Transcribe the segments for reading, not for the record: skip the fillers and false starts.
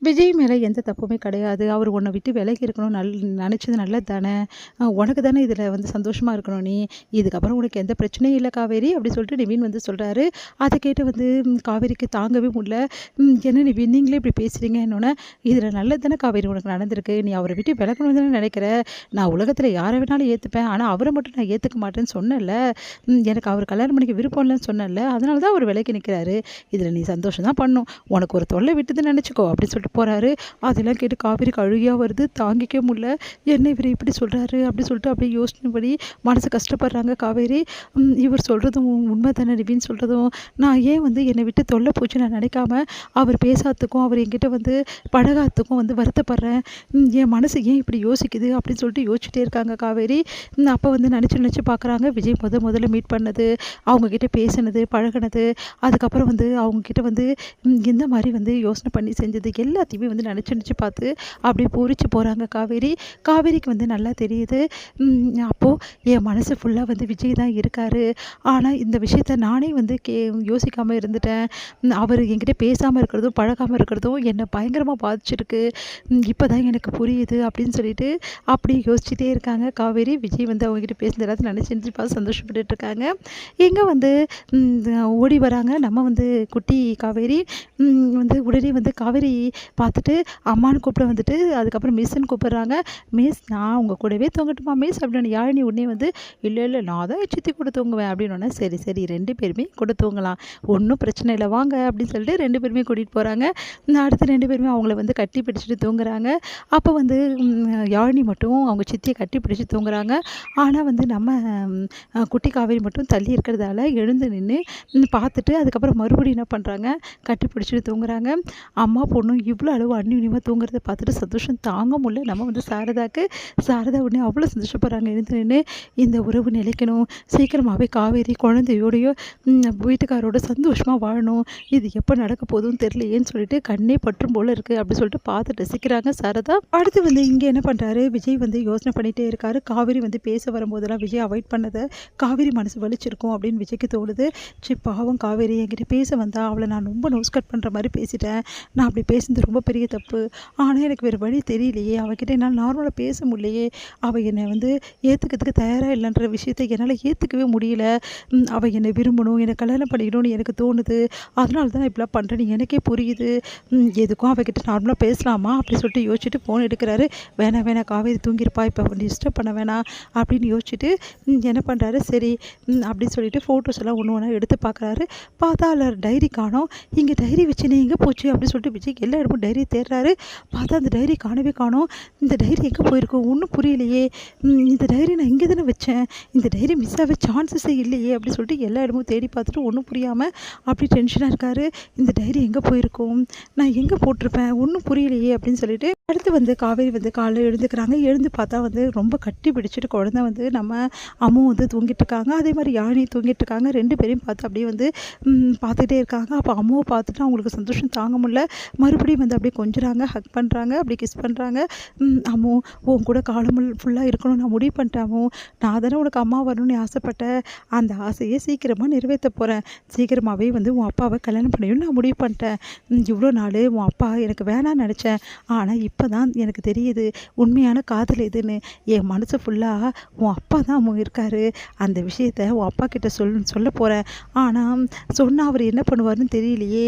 விஜய் மேல எந்த தப்புமே கிடையாது. அவரு உன்ன விட்டு விலகி இருக்கணும் நெனச்சது நல்லது தானே! உனக்கு தானே இதில வந்து சந்தோஷமா இருக்கணும் நீ. இதுக்கப்புறம் உனக்கு எந்த பிரச்சனையும் இல்ல காவேரி அப்டி சொல்லிட்டு நிவின் வந்து சொல்றாரு. அத கேட்டு வந்து காவேரிக்கு தாங்கவே முடியல. என்ன நிவின் நீங்களே இப்டி பேசுறீங்கன்னோனே, இதில நல்லது தானே காவேரி உனக்கு நடந்திருக்கு. நீ அவர விட்டு விலகணும்னு தானே நெனைக்கிற. நான் உலகத்தில யார வேணாலும் ஏத்துப்பேன். ஆனா அவர மட்டும் நான் ஏத்துக்க மாட்டேன்னு சொன்னேன்ல. எனக்கு அவர கல்யாணம் பண்ணிக்க விருப்பம் இல்லன்னு சொன்னேன்ல. அதனால தான் அவரு விலகி நிக்கிறாரு. இதில நீ சந்தோஷம் தான் படணும். உனக்கு ஒரு தொல்ல விட்டுதுன்னு நெனச்சுக்கோ அப்டின்னு சொல்லிட்டு போறாரு. அதெல்லாம் கேட்டு காவேரிக்கு அழுகையா வருது. தாங்கிக்கவே முடியல. என்ன இவரு இப்படி சொல்றாரு? அப்படி சொல்லிட்டு அப்படியே யோசனைப்படி மனசு கஷ்டப்படுறாங்க காவேரி. இவர் சொல்றதும் உண்மை தானே நிவின் சொல்றதும். நான் ஏன் வந்து என்னை விட்டு தொல்லை போச்சு நான் நினைக்காம அவர் பேசாததுக்கும் அவர் என்கிட்ட வந்து பழகாததுக்கும் வந்து வருத்தப்படுறேன். என் மனசு ஏன் இப்படி யோசிக்குது அப்படின்னு சொல்லிட்டு யோசிச்சுட்டே இருக்காங்க காவேரி. அப்போ வந்து நினச்சி நினச்சி பார்க்குறாங்க விஜய் முதல்ல மீட் பண்ணது, அவங்கக்கிட்ட பேசினது, பழகினது, அதுக்கப்புறம் வந்து அவங்கக்கிட்ட வந்து இந்த மாதிரி வந்து யோசனை பண்ணி செஞ்சது எல்லாத்தையுமே வந்து நினச்சி நினச்சி பார்த்து அப்படியே பூரிச்சு போகிறாங்க காவேரி. காவேரிக்கு வந்து நல்லா தெரியுது. அப்போது என் மனசு ஃபுல்லாக வந்து விஜய் தான் இருக்காரு. ஆனால் இந்த விஷயத்த நானே வந்து யோசிக்காமல் இருந்துட்டேன். அவர் என்கிட்ட பேசாமல் இருக்கிறதும் பழகாமல் இருக்கிறதும் என்னை பயங்கரமாக பாதிச்சிருக்கு. இப்போ தான் எனக்கு புரியுது அப்படின்னு சொல்லிட்டு அப்படி யோசிச்சுட்டே இருக்காங்க காவேரி. விஜய் வந்து அவங்ககிட்ட பேசுனது எல்லாத்தையும் நினச்சி நினச்சி பார்த்து சந்தோஷப்பட்டுட்டு இருக்காங்க. எங்கே வந்து ஓடி வராங்க நம்ம வந்து குட்டி காவேரி. வந்து உடனே வந்து காவேரி பார்த்துட்டு அம்மான்னு கூப்பிட வந்துட்டு அதுக்கப்புறம் மிஸ்ஸுன்னு கூப்பிடுறாங்க. மிஸ் நான் உங்கள் கூடவே தூங்கட்டுமா மிஸ் அப்படின்னு யாழினி உடனே வந்து இல்லை நான் தான் சித்தி கூட தூங்குவேன் அப்படின்னோடனே சரி 2 பேருமே கூட தூங்கலாம், ஒன்றும் பிரச்சனை இல்லை வாங்க அப்படின்னு சொல்லிட்டு 2 பேருமே கூட்டிகிட்டு போகிறாங்க. அடுத்து 2 பேருமே அவங்கள வந்து கட்டி பிடிச்சிட்டு தூங்குறாங்க. அப்போ வந்து யாழினி மட்டும் அவங்க சித்தியை கட்டி பிடிச்சி தூங்குறாங்க. ஆனால் வந்து நம்ம குட்டி காவேரி மட்டும் தள்ளி இருக்கிறதால எழுந்து நின்று பார்த்துட்டு அதுக்கப்புறம் மறுபடியும் என்ன பண்ணுறாங்க கட்டி பிடிச்சிட்டு தூங்குறாங்க. அம்மா பொண்ணும் இவ்வளோ அளவு அந்நியுனியமாக தூங்குறத பார்த்துட்டு சந்தோஷம் தாங்க முடியல. நம்ம வந்து சாரதா உடனே அவ்வளோ சந்தோஷப்படுறாங்க. எழுந்து நின்று இந்த உறவு நிலைக்கணும், சீக்கிரமாகவே காவேரி குழந்தையோடையோ வீட்டுக்காரோட சந்தோஷமாக வாழணும், இது எப்போ நடக்க போதும்னு தெரியலையேன்னு சொல்லிட்டு கண்ணே பற்றும் போல இருக்குது அப்படி சொல்லிட்டு பார்த்து ரசிக்கிறாங்க சாரதா. அடுத்து வந்து இங்கே என்ன பண்ணுறாரு விஜய் வந்து யோசனை பண்ணிகிட்டே இருக்காரு. காவேரி வந்து பேச வரும்போதெல்லாம் விஜய் அவாய்ட் பண்ணதை காவேரி மனசு வலிச்சிருக்கும் அப்படின்னு விஜய்க்கு தோணுது. பாவம் காவேரி என்கிட்ட பேச வந்தா அவளை நான் ரொம்ப நோஸ் கட் பண்ணுற மாதிரி பேசிட்டேன், நான் அப்படி பேசுனது ரொம்ப பெரிய தப்பு. ஆனால் எனக்கு வேறு வழி தெரியலையே, அவகிட்ட என்னால் நார்மலாக பேச முடியலையே, அவள் என்னை வந்து ஏற்றுக்கிறதுக்கு தயாராக இல்லைன்ற விஷயத்தை என்னால் ஏற்றுக்கவே முடியல. அவள் என்னை விரும்பணும், என்னை கல்யாணம் பண்ணிக்கணும்னு எனக்கு தோணுது, அதனால தான் நான் இப்படிலாம் பண்ணுறேன்னு எனக்கே புரியுது. எதுக்கும் அவகிட்ட நார்மலாக பேசலாமா அப்படி சொல்லிட்டு யோசிச்சுட்டு ஃபோன் எடுக்கிறாரு. வேணாம் காவேரி தூங்கியிருப்பா, இப்போ டிஸ்டர்ப் பண்ண வேணாம் அப்படின்னு யோசிச்சுட்டு என்ன பண்ணுறாரு சரி அப்படின்னு சொல்லிட்டு ஃபோட்டோஸ் எல்லாம் ஒன்று ஒன்றா எடுத்து பார்க்குறாரு. பார்த்தா அதில் டைரி காணோம். இங்கே டைரி வச்சுனே எங்கே போச்சு அப்படின்னு சொல்லிட்டு விஜய் எல்லா இடமும் டைரி தேடுறாரு. பார்த்தா அந்த டைரி காணவே காணோம். இந்த டைரி எங்கே போயிருக்கும் ஒன்றும் புரியலையே, இந்த டைரி நான் இங்கே தானே வச்சேன், இந்த டைரி மிஸ் ஆக சான்சஸே இல்லையே அப்படி சொல்லிட்டு எல்லா இடமும் தேடி பார்த்துட்டு ஒன்றும் புரியாமல் அப்படி டென்ஷனாக இருக்காரு. இந்த டைரி எங்கே போயிருக்கும், நான் எங்கே போட்டிருப்பேன் ஒன்றும் புரியலையே அப்படின்னு சொல்லிட்டு அடுத்து வந்து காவேரி வந்து காலைல எழுந்துக்கிறாங்க. எழுந்து பார்த்தா வந்து ரொம்ப கட்டி பிடிச்சிட்டு குழந்தை வந்து நம்ம அம்மு வந்து தூங்கிட்டு இருக்காங்க. அதே மாதிரி யாழினி தூங்கிட்டு இருக்காங்க. 2 பேரையும் பார்த்து அப்படியே வந்து பார்த்துட்டே இருக்காங்க. அப்போ அம்மாவை பார்த்துட்டு அவங்களுக்கு சந்தோஷம் தாங்க முடியல. மறுபடியும் வந்து அப்படியே கொஞ்சுறாங்க, ஹக் பண்ணுறாங்க, அப்படியே கிஸ் பண்ணுறாங்க. அம்மு உன் கூட காலம் ஃபுல்லாக இருக்கணும் நான் முடிவு பண்ணிட்டேன் அம்மு, நான் தானே உனக்கு அம்மா வரணும்னு ஆசைப்பட்டேன், அந்த ஆசையை சீக்கிரமாக நிறைவேற்ற போகிறேன், சீக்கிரமாகவே வந்து உன் அப்பாவை கல்யாணம் பண்ணிக்கணும்னு நான் முடிவு பண்ணிட்டேன். இவ்வளோ நாள் உன் அப்பா எனக்கு வேணான்னு நினச்சேன், ஆனால் இப்போ தான் எனக்கு தெரியுது உண்மையான காதல் எதுன்னு. என் மனசு ஃபுல்லாக உன் அப்பா தான் அம்மு இருக்காரு, அந்த விஷயத்த உன் அப்பா கிட்ட சொல்ல போகிறேன். ஆனால் சொன்னால் அவர் என்ன பண்ணுவார்னு தெரியலையே,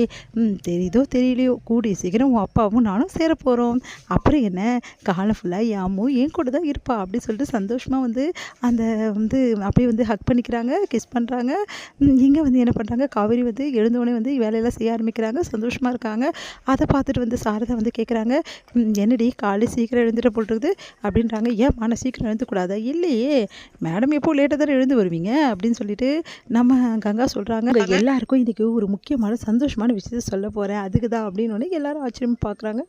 தெரியுதோ தெரியலையோ கூடிய சீக்கிரம் உன் அப்பாவும் நானும் சேர போகிறோம், அப்புறம் என்ன காலம் ஃபுல்லாக என் அம்மு என் கூட தான் இருப்பா அப்படின்னு சொல்லிட்டு சந்தோஷமாக வந்து அந்த வந்து அப்படியே வந்து ஹக் பண்ணிக்கிறாங்க, கிஸ் பண்ணுறாங்க. இங்கே வந்து என்ன பண்ணுறாங்க காவேரி வந்து எழுந்தோடனே வந்து வேலையெல்லாம் செய்ய ஆரம்பிக்கிறாங்க, சந்தோஷமாக இருக்காங்க. அதை பார்த்துட்டு வந்து சாரதா வந்து கேட்குறாங்க என்னடி காலையில் சீக்கிரம் எழுந்துட்டு போட்டுருக்குது அப்படின்றாங்க. ஏன் நான் சீக்கிரம் எழுந்துக்கூடாதா, இல்லையே மேடம் எப்போ லேட்டாக தானே எழுந்து வருவீங்க அப்படின்னு சொல்லிட்டு நம்ம கங்கா சொல்கிறாங்க. எல்லாருக்கும் இன்றைக்கி ஒரு முக்கியமான சந்தோஷமான விஷயத்த சொல்ல போகிறேன் அதுக்கு தான் அப்படின்னு எல்லாரும் ஆச்சரியமாக பார்க்குறாங்க.